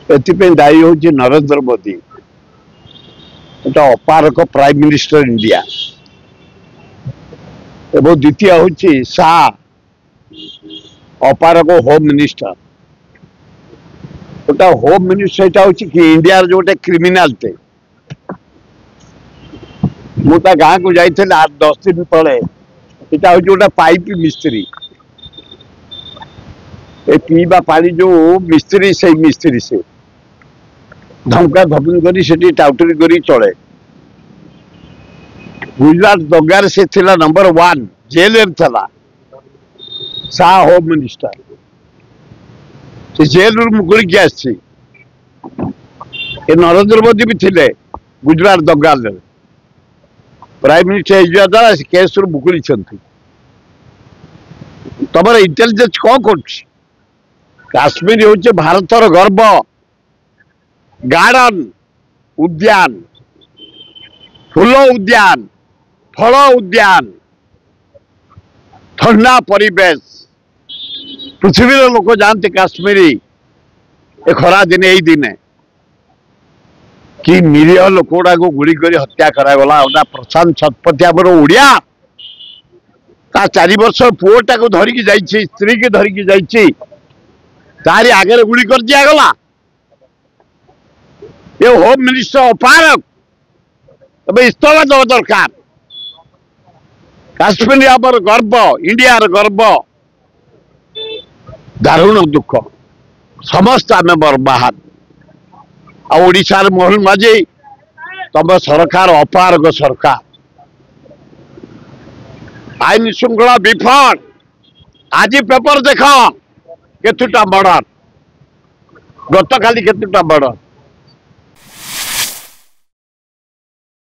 एथिपाई दायी हूँ नरेंद्र मोदी एटा अपारक prime minister India एवं द्वितीय हूँ शाह अपारक होम मिनिस्टर गोटा होम मिनिस्टर यहाँ हूँ कि इंडिया जो गोटे क्रिमिनाल टे मुझे गाँव को जाइए 8-10 दिन तले यहाँ हूँ गोटे पाइप मिस्त्री पीवा पानी जो मिस्त्री से मिस्त्री से धमका धमकी करी से टाउटरी करी चले गुजरात दंगार से थिला नंबर 1 जेल थला शाह होम मिनिस्टर से जेल मुकुल के आसी नरेंद्र मोदी भी थिले गुजरात दंगाल प्राइम मिनिस्टर द्वारा केस मुकुली तुम इंटेलिजेंस कौन कर काश्मीर हूँ भारतर गर्व गार्डन उद्यान फूल उद्यान फल उद्यान ठंडा परिवेश पृथ्वी लोक जाते काश्मीरी ए खरा दिन यही दिने कि निरीह लोक गुड़ा को गुड़ी कर हत्या करागला प्रशांत शतपथी आमर ओडिया ता 4 वर्ष पुओटा को धरिकी जाइए स्त्री की धरिकी जाइए तारी आगे गुड़ी कर दिगला ये होम मिनिस्टर अपारक तब इस्तफा दवा दरकार काश्मीर आमर गर्व इंडिया गर्व दारुण दुख समस्त आम बर्बाद आशार मोहन माझी तुम सरकार अपारक सरकार आईन श्रृंखला विफल आज पेपर देख केतुटा मर्डर गत काली केतुटा मर्डर